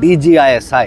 DGISI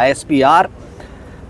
ISPR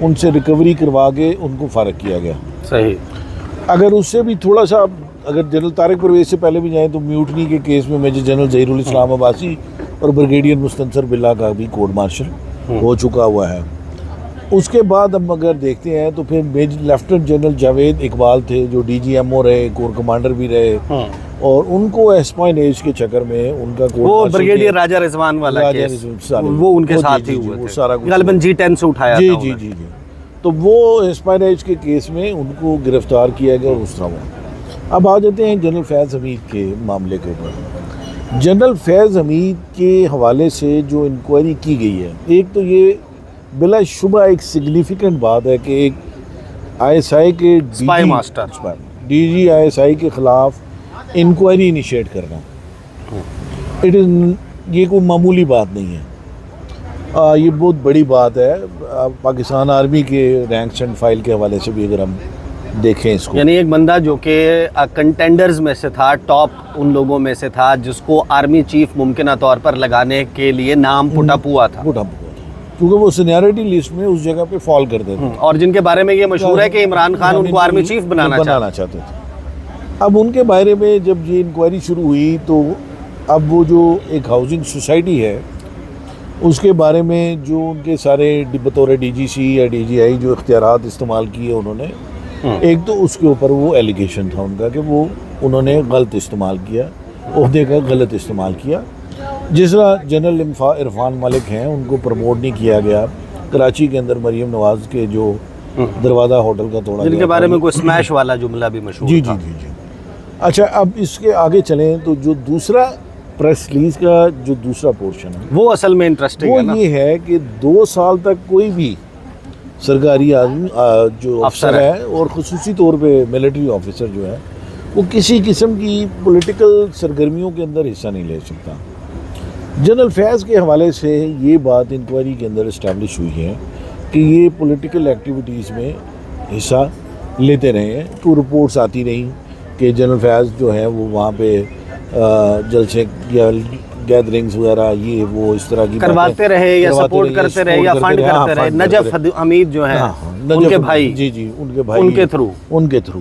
ان سے recovery کروا کے ان کو فارغ کیا گیا. صحیح. اگر اس سے بھی تھوڑا سا اگر جنرل طارق پرویز سے پہلے بھی جائیں تو میوٹنی کے کیس میں میجر جنرل ظہیر الاسلام عباسی اور بریگیڈیئر مستنصر باللہ کا بھی کورٹ مارشل ہو چکا ہوا ہے. اس کے بعد ہم اگر دیکھتے ہیں تو پھر major lieutenant general Javed Iqbal تھے جو ڈی جی ایم او رہے, کور کمانڈر بھی رہے, اور ان کو ایسپائنیج کے چکر میں ان کا وہ بریگیڈیئر راجہ رضوان والا کیس وہ ان کے ساتھ ہی ہوئے تھے, غالباً G10 سے اٹھایا تھا. جی تو وہ ایسپائنیج کے کیس میں ان کو گرفتار کیا گیا اور اس طرح ہوا. اب آ جاتے ہیں جنرل فیض حمید کے معاملے کے اوپر. جنرل فیض حمید کے حوالے سے جو انکوائری کی گئی ہے, ایک تو یہ بلا شبہ ایک سگنیفیکنٹ بات ہے کہ ایک ISI کے ڈی جی ISI کے خلاف انکوائری انیشیٹ کرنا, یہ کوئی معمولی بات نہیں ہے. یہ بہت بڑی بات ہے پاکستان آرمی کے رینکس اینڈ فائل کے حوالے سے بھی اگر ہم دیکھیں اس کو. یعنی ایک بندہ جو کہ کنٹینڈرز میں سے تھا, ٹاپ ان لوگوں میں سے تھا جس کو آرمی چیف ممکنہ طور پر لگانے کے لیے نام پٹ اپ ہوا تھا, کیونکہ وہ سینیارٹی لسٹ میں اس جگہ پہ فال کرتے تھے, اور جن کے بارے میں یہ مشہور ہے کہ عمران خان ان کو آرمی چیف بنانا چاہتے تھے. اب ان کے بارے میں جب یہ انکوائری شروع ہوئی تو اب وہ جو ایک ہاؤسنگ سوسائٹی ہے اس کے بارے میں جو ان کے سارے بطور DGC یا DGI جو اختیارات استعمال کیے انہوں نے, ایک تو اس کے اوپر وہ ایلیگیشن تھا ان کا کہ وہ انہوں نے غلط استعمال کیا, عہدے کا غلط استعمال کیا. جس طرح جنرل عرفان ملک ہیں ان کو پروموٹ نہیں کیا گیا. کراچی کے اندر مریم نواز کے جو دروازہ ہوٹل کا توڑا, جن کے بارے میں کوئی سمیش والا جملہ بھی مشہور تھا. جی. اچھا, اب اس کے آگے چلیں تو جو دوسرا پریس ریلیز کا جو دوسرا پورشن ہے وہ اصل میں انٹرسٹنگ ہے, وہ یہ ہے کہ 2 سال تک کوئی بھی سرکاری آدمی جو افسر ہے اور خصوصی طور پہ ملٹری آفیسر جو ہے وہ کسی قسم کی پولیٹیکل سرگرمیوں کے اندر حصہ نہیں لے سکتا. جنرل فیض کے حوالے سے یہ بات انکوائری کے اندر اسٹیبلش ہوئی ہے کہ یہ پولیٹیکل ایکٹیویٹیز میں حصہ لیتے رہے ہیں. تو رپورٹس آتی رہیں کہ جنرل فیض جو ہے وہ وہاں پہ جلسے یا گیدرنگز وغیرہ یہ وہ اس طرح کی کرواتے رہے یا سپورٹ کرتے رہے یا فنڈ کرتے رہے. نجف حمید جو ہیں ان کے بھائی, جی ان کے بھائی, ان کے تھرو.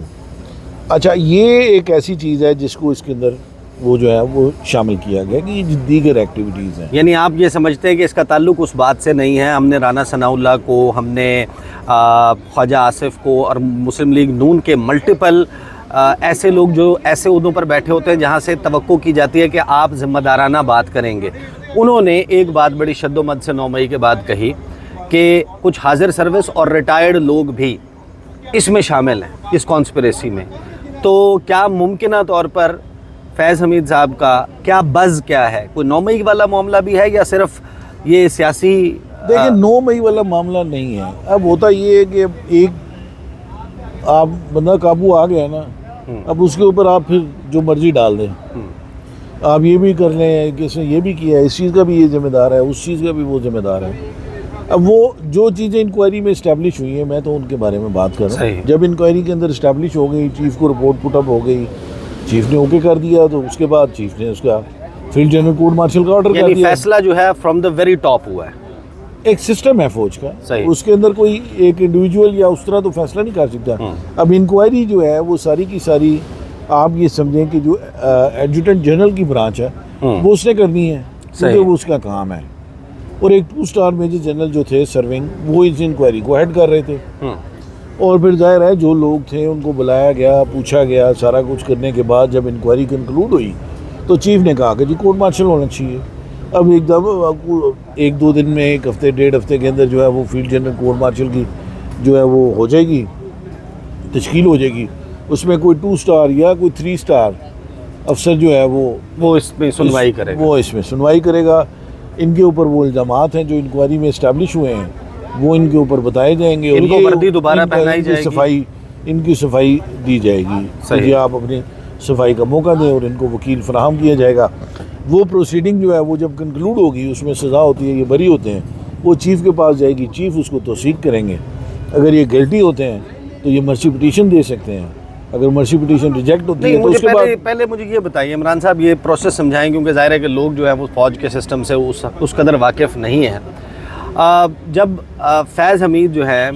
اچھا, یہ ایک ایسی چیز ہے جس کو اس کے اندر وہ جو ہے وہ شامل کیا گیا کہ یہ دیگر ایکٹیویٹیز ہیں. یعنی آپ یہ سمجھتے ہیں کہ اس کا تعلق اس بات سے نہیں ہے, ہم نے رانا ثناء اللہ کو, ہم نے خواجہ آصف کو اور مسلم لیگ نون کے ملٹیپل ایسے لوگ جو ایسے عہدوں پر بیٹھے ہوتے ہیں جہاں سے توقع کی جاتی ہے کہ آپ ذمہ دارانہ بات کریں گے, انہوں نے ایک بات بڑی شد و مد سے 9 مئی کے بعد کہی کہ کچھ حاضر سروس اور ریٹائرڈ لوگ بھی اس میں شامل ہیں, اس کانسپریسی میں. تو کیا ممکنہ طور پر فیض حمید صاحب کا کیا بز کیا ہے, کوئی 9 مئی والا معاملہ بھی ہے یا صرف یہ سیاسی؟ دیکھیں 9 مئی والا معاملہ نہیں ہے. اب ہوتا یہ ہے کہ ایک آپ بندہ قابو آ گیا نا, اب اس کے اوپر آپ پھر جو مرضی ڈال دیں. آپ یہ بھی کر لیں کہ اس نے یہ بھی کیا ہے, اس چیز کا بھی یہ ذمہ دار ہے, اس چیز کا بھی وہ ذمہ دار ہے. اب وہ جو چیزیں انکوائری میں اسٹیبلش ہوئی ہیں میں تو ان کے بارے میں بات کر رہا ہوں. جب انکوائری کے اندر اسٹیبلش ہو گئی, چیف کو رپورٹ پٹ اپ ہو گئی, چیف نے اوکے کر دیا, تو اس کے بعد چیف نے اس کا فیلڈ جنرل کورٹ مارشل کا آرڈر کر دیا. فیصلہ جو ہے فرام دا ویری ٹاپ ہوا ہے. ایک سسٹم ہے فوج کا, اس کے اندر کوئی ایک انڈیویجول یا اس طرح تو فیصلہ نہیں کر سکتا. اب انکوائری جو ہے وہ ساری کی ساری آپ یہ سمجھیں کہ جو ایڈجوٹنٹ جنرل کی برانچ ہے وہ اس نے کرنی ہے, کیونکہ وہ اس کا کام ہے. اور ایک 2 اسٹار میجر جنرل جو تھے سرونگ, وہ اس انکوائری کو ہیڈ کر رہے تھے. اور پھر ظاہر ہے جو لوگ تھے ان کو بلایا گیا, پوچھا گیا, سارا کچھ کرنے کے بعد جب انکوائری کنکلوڈ ہوئی تو چیف نے کہا کہ جی کورٹ مارشل ہونا چاہیے. اب ایک دم 1-2 دن میں, 1 ہفتے 1.5 ہفتے کے اندر جو ہے وہ فیلڈ جنرل کورٹ مارشل کی جو ہے وہ ہو جائے گی, تشکیل ہو جائے گی. اس میں کوئی 2 اسٹار یا کوئی 3 اسٹار افسر جو ہے وہ اس میں سنوائی کرے گا, وہ اس میں سنوائی کرے گا. ان کے اوپر وہ الزامات ہیں جو انکوائری میں اسٹیبلش ہوئے ہیں وہ ان کے اوپر بتائے جائیں گے, ان کو وردی دوبارہ پہنائی جائے گی, ان کی صفائی دی جائے گی کہ آپ اپنی صفائی کا موقع دیں, اور ان کو وکیل فراہم کیا جائے گا. وہ پروسیڈنگ جو ہے وہ جب کنکلوڈ ہوگی, اس میں سزا ہوتی ہے, یہ بری ہوتے ہیں, وہ چیف کے پاس جائے گی, چیف اس کو توثیق کریں گے. اگر یہ گلٹی ہوتے ہیں تو یہ مرسی پٹیشن دے سکتے ہیں. اگر مرسی پٹیشن ریجیکٹ ہوتی ہے تو اس کے بعد پہلے مجھے یہ بتائیے عمران صاحب, یہ پروسیس سمجھائیں, کیونکہ ظاہر ہے کہ لوگ جو ہے وہ فوج کے سسٹم سے اس قدر واقف نہیں ہیں. جب فیض حمید جو ہیں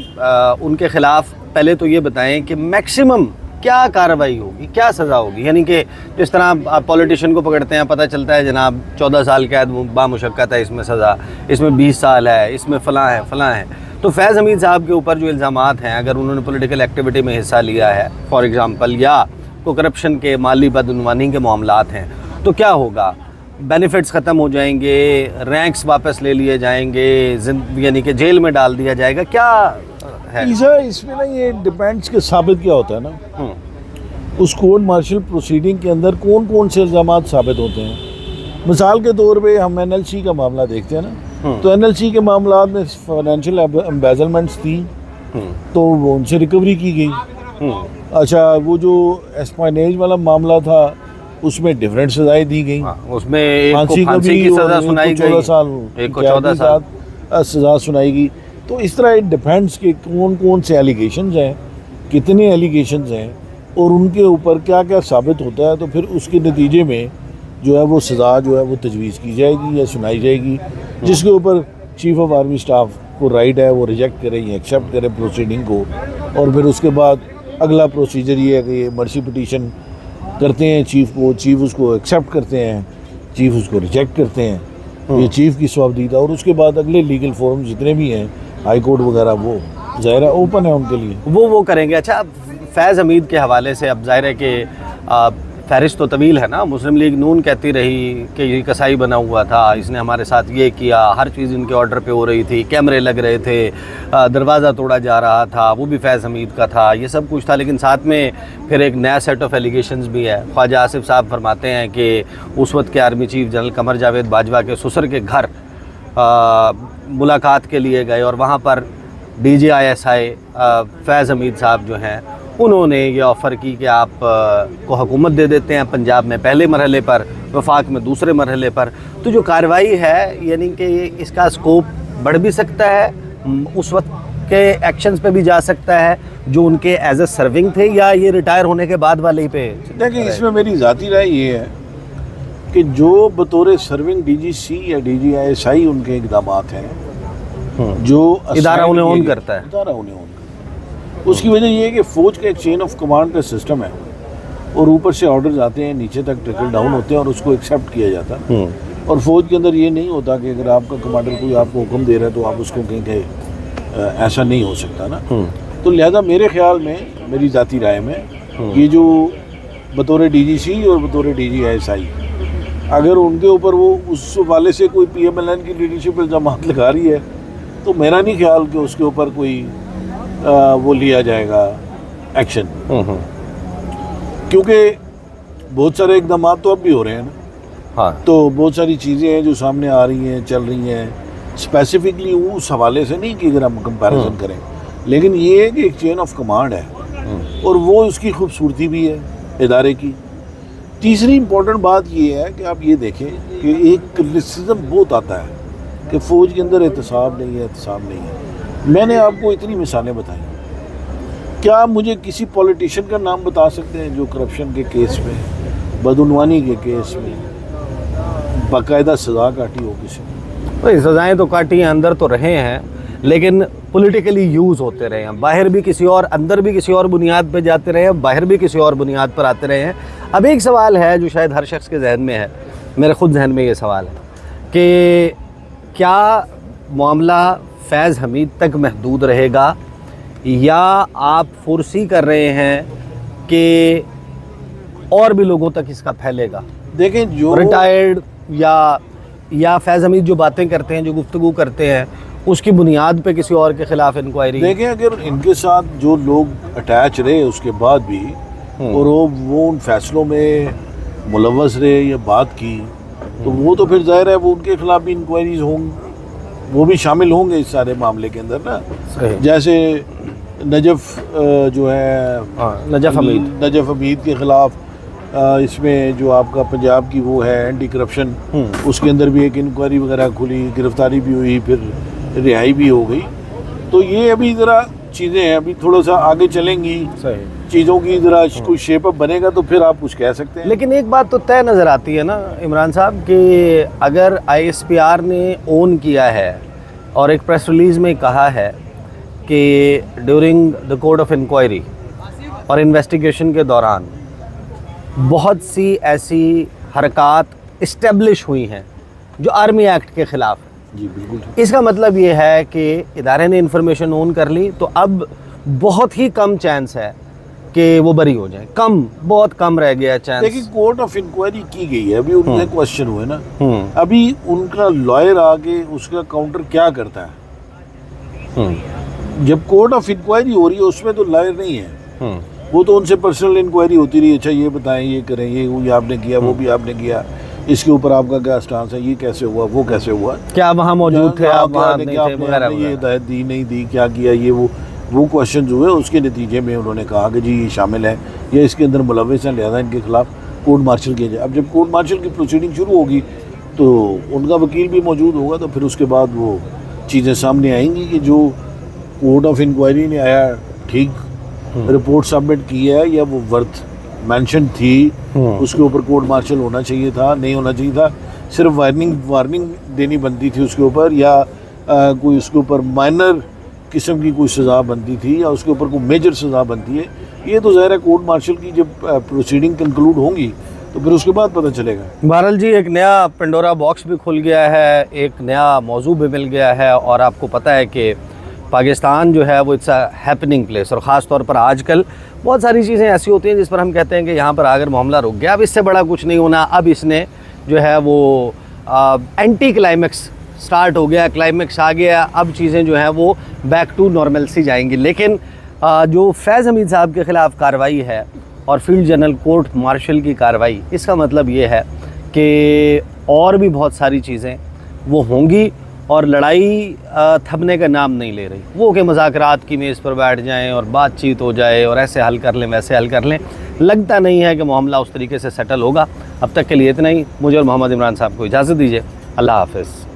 ان کے خلاف پہلے تو یہ بتائیں کہ میکسیمم کیا کارروائی ہوگی, کیا سزا ہوگی؟ یعنی کہ جس طرح آپ پولیٹیشین کو پکڑتے ہیں, پتہ چلتا ہے جناب 14 سال قید بامشقت ہے, اس میں سزا, اس میں 20 سال ہے, اس میں فلاں ہے. تو فیض حمید صاحب کے اوپر جو الزامات ہیں, اگر انہوں نے پولیٹیکل ایکٹیویٹی میں حصہ لیا ہے فار ایگزامپل, یا تو کرپشن کے, مالی بدعنوانی کے معاملات ہیں, تو کیا ہوگا؟ بینیفٹس ختم ہو جائیں گے, رینکس واپس لے لیے جائیں گے, یعنی کہ جیل میں ڈال دیا جائے گا, کیا ہے؟ اس میں نا یہ ڈیپینڈس کہ ثابت کیا ہوتا ہے نا, اس کورٹ مارشل پروسیڈنگ کے اندر کون سے الزامات ثابت ہوتے ہیں. مثال کے طور پہ ہم NLC کا معاملہ دیکھتے ہیں نا, تو NLC کے معاملات میں فائنینشیل امبیزلمنٹس تھیں, تو وہ ان سے ریکوری کی گئی. اچھا, وہ جو اسپائنیج والا معاملہ تھا اس میں ڈفرینٹ سزائیں دی گئیں, اس میں ایک کو پھانسی کی سزا سنائی گئی, 14 سال, ایک کو 14 سال سزا سنائی گئی. تو اس طرح اٹ ڈیپینڈس کہ کون سے ایلیگیشنز ہیں, کتنے ایلیگیشنز ہیں, اور ان کے اوپر کیا ثابت ہوتا ہے. تو پھر اس کے نتیجے میں جو ہے وہ سزا جو ہے وہ تجویز کی جائے گی یا سنائی جائے گی, جس کے اوپر چیف آف آرمی اسٹاف کو رائٹ ہے وہ ریجیکٹ کرے یا ایکسیپٹ کرے پروسیڈنگ کو. اور پھر اس کے بعد اگلا پروسیجر یہ ہے کہ یہ مرسی پٹیشن کرتے ہیں چیف کو, چیف اس کو ایکسیپٹ کرتے ہیں, چیف اس کو ریجیکٹ کرتے ہیں, یہ چیف کی صوابدید ہے. اور اس کے بعد اگلے لیگل فورم جتنے بھی ہیں, ہائی کورٹ وغیرہ, وہ ظاہر ہے اوپن ہے ان کے لیے, وہ کریں گے. اچھا, فیض حمید کے حوالے سے اب ظاہر ہے کہ فہرست تو طویل ہے نا. مسلم لیگ نون کہتی رہی کہ یہ کسائی بنا ہوا تھا, اس نے ہمارے ساتھ یہ کیا, ہر چیز ان کے آرڈر پہ ہو رہی تھی, کیمرے لگ رہے تھے, دروازہ توڑا جا رہا تھا, وہ بھی فیض حمید کا تھا, یہ سب کچھ تھا. لیکن ساتھ میں پھر ایک نیا سیٹ آف ایلیگیشنز بھی ہے. خواجہ آصف صاحب فرماتے ہیں کہ اس وقت کے army chief general Qamar Javed Bajwa کے سسر کے گھر ملاقات کے لیے گئے, اور وہاں پر DGI فیض حمید صاحب جو ہیں انہوں نے یہ آفر کی کہ آپ کو حکومت دے دیتے ہیں پنجاب میں پہلے مرحلے پر, وفاق میں دوسرے مرحلے پر. تو جو کارروائی ہے یعنی کہ اس کا اسکوپ بڑھ بھی سکتا ہے, اس وقت کے ایکشنز پہ بھی جا سکتا ہے جو ان کے ایز اے سرونگ تھے, یا یہ ریٹائر ہونے کے بعد والے ہی پہ؟ دیکھیں, اس میں میری ذاتی رائے یہ ہے کہ جو بطور سرونگ DGC یا DGI ان کے اقدامات ہیں, جو ادارہ انہیں اون کرتا ہے, ادارہ انہیں اون کرتا ہے, اس کی وجہ یہ ہے کہ فوج کا ایک چین آف کمانڈ کا سسٹم ہے, اور اوپر سے آرڈرز آتے ہیں, نیچے تک ٹریکل ڈاؤن ہوتے ہیں, اور اس کو ایکسیپٹ کیا جاتا ہے. اور فوج کے اندر یہ نہیں ہوتا کہ اگر آپ کا کمانڈر کوئی آپ کو حکم دے رہا ہے تو آپ اس کو کہیں کہ ایسا نہیں ہو سکتا نا. تو لہذا میرے خیال میں, میری ذاتی رائے میں, یہ جو بطور DGC اور بطور DGI اگر ان کے اوپر وہ اس حوالے سے کوئی PMLN کی لیڈرشپ الزامات لگا رہی ہے, تو میرا نہیں خیال کہ اس کے اوپر کوئی وہ لیا جائے گا ایکشن, کیونکہ بہت سارے اقدامات تو اب بھی ہو رہے ہیں نا. ہاں, تو بہت ساری چیزیں ہیں جو سامنے آ رہی ہیں, چل رہی ہیں, اسپیسیفکلی اس حوالے سے نہیں کہ اگر ہم کمپیریزن کریں, لیکن یہ ہے کہ ایک چین آف کمانڈ ہے, اور وہ اس کی خوبصورتی بھی ہے ادارے کی. تیسری امپورٹنٹ بات یہ ہے کہ آپ یہ دیکھیں کہ ایک کرٹیسزم بہت آتا ہے کہ فوج کے اندر احتساب نہیں ہے. میں نے آپ کو اتنی مثالیں بتائیں, کیا آپ مجھے کسی پولیٹیشین کا نام بتا سکتے ہیں جو کرپشن کے کیس میں, بدعنوانی کے کیس میں باقاعدہ سزا کاٹی ہو کسی نے؟ سزائیں تو کاٹی ہیں, اندر تو رہے ہیں, لیکن پولیٹیکلی یوز ہوتے رہے ہیں, باہر بھی کسی اور, اندر بھی کسی اور بنیاد پہ جاتے رہے ہیں, باہر بھی کسی اور بنیاد پر آتے رہے ہیں. اب ایک سوال ہے جو شاید ہر شخص کے ذہن میں ہے, میرے خود ذہن میں یہ سوال ہے کہ کیا معاملہ فیض حمید تک محدود رہے گا, یا آپ فورسی کر رہے ہیں کہ اور بھی لوگوں تک اس کا پھیلے گا؟ دیکھیں, جو ریٹائرڈ یا فیض حمید جو باتیں کرتے ہیں, جو گفتگو کرتے ہیں, اس کی بنیاد پہ کسی اور کے خلاف انکوائری؟ دیکھیں, اگر ان کے ساتھ جو لوگ اٹیچ رہے اس کے بعد بھی, اور وہ ان فیصلوں میں ملوث رہے یا بات کی, تو وہ تو پھر ظاہر ہے وہ ان کے خلاف بھی انکوائریز ہوں, وہ بھی شامل ہوں گے اس سارے معاملے کے اندر نا. جیسے نجف جو ہے, نجف حمید کے خلاف اس میں جو آپ کا پنجاب کی وہ ہے اینٹی کرپشن, اس کے اندر بھی ایک انکوائری وغیرہ کھلی, گرفتاری بھی ہوئی, پھر رہائی بھی ہو گئی. تو یہ ابھی ذرا چیزیں ہیں, ابھی تھوڑا سا آگے چلیں گی چیزوں کی, ذرا کوئی شیپ اپ بنے گا تو پھر آپ کچھ کہہ سکتے ہیں. لیکن ایک بات تو طے نظر آتی ہے نا عمران صاحب کہ اگر ISPR نے اون کیا ہے اور ایک پریس ریلیز میں کہا ہے کہ during the court of inquiry اور انویسٹیگیشن کے دوران بہت سی ایسی حرکات اسٹیبلش ہوئی ہیں جو آرمی ایکٹ کے خلاف ہیں. جی بالکل. اس کا مطلب یہ ہے کہ ادارے نے انفارمیشن اون کر لی تو اب بہت ہی کم چانس ہے کہ وہ بری ہو جائیں. بہت کم رہ گیا چانس. لیکن کورٹ آف انکوائری کی گئی ہے, ابھی ان کے کوشچن ہوئے نا, ابھی ان کا لائر آگے اس کا کاؤنٹر کیا کرتا ہے؟ جب کورٹ آف انکوائری ہو رہی ہے اس میں تو لائر نہیں ہے, وہ تو ان سے پرسنل انکوائری ہوتی رہی, اچھا یہ بتائیں, یہ کریں, یہ آپ نے کیا, وہ بھی آپ نے کیا, اس کے اوپر آپ کا کیا سٹانس ہے, یہ کیسے ہوا, وہ کیسے ہوا, کیا وہاں موجود تھے آپ, وہاں نہیں تھے, وغیرہ یہ ہدایت دی نہیں دی, کیا کیا, یہ وہ کوشچنز ہوئے. اس کے نتیجے میں انہوں نے کہا کہ جی یہ شامل ہے یا اس کے اندر ملوث ہیں, لہٰذا ان کے خلاف کورٹ مارشل کیا جائے. اب جب کورٹ مارشل کی پروسیڈنگ شروع ہوگی تو ان کا وکیل بھی موجود ہوگا, تو پھر اس کے بعد وہ چیزیں سامنے آئیں گی کہ جو کورٹ آف انکوائری نے آیا ٹھیک رپورٹ سبمٹ کی ہے یا وہ ورتھ مینشن تھی, اس کے اوپر کورٹ مارشل ہونا چاہیے تھا, نہیں ہونا چاہیے تھا, صرف وارننگ دینی بنتی تھی اس کے اوپر, یا کوئی اس کے اوپر مائنر قسم کی کوئی سزا بنتی تھی, یا اس کے اوپر کوئی میجر سزا بنتی ہے. یہ تو ظاہر ہے کورٹ مارشل کی جب پروسیڈنگ کنکلوڈ ہوں گی تو پھر اس کے بعد پتہ چلے گا. بہرحال جی ایک نیا پنڈورا باکس بھی کھل گیا ہے, ایک نیا موضوع بھی مل گیا ہے, اور آپ کو پتہ ہے کہ پاکستان جو ہے وہ اٹس اے ہیپننگ پلیس, اور خاص طور پر آج کل بہت ساری چیزیں ایسی ہوتی ہیں جس پر ہم کہتے ہیں کہ یہاں پر اگر معاملہ رک گیا, اب اس سے بڑا کچھ نہیں ہونا, اب اس نے جو ہے وہ اینٹی کلائمیکس سٹارٹ ہو گیا, کلائمیکس آ گیا, اب چیزیں جو ہیں وہ بیک ٹو نارملسی جائیں گی. لیکن جو فیض حمید صاحب کے خلاف کارروائی ہے اور فیلڈ جنرل کورٹ مارشل کی کارروائی, اس کا مطلب یہ ہے کہ اور بھی بہت ساری چیزیں وہ ہوں گی, اور لڑائی تھمنے کا نام نہیں لے رہی. وہ کہ مذاکرات کی میز پر بیٹھ جائیں اور بات چیت ہو جائے اور ایسے حل کر لیں ویسے حل کر لیں, لگتا نہیں ہے کہ معاملہ اس طریقے سے سیٹل ہوگا. اب تک کے لیے اتنا ہی. مجھے اور محمد عمران صاحب کو اجازت دیجیے. اللہ حافظ.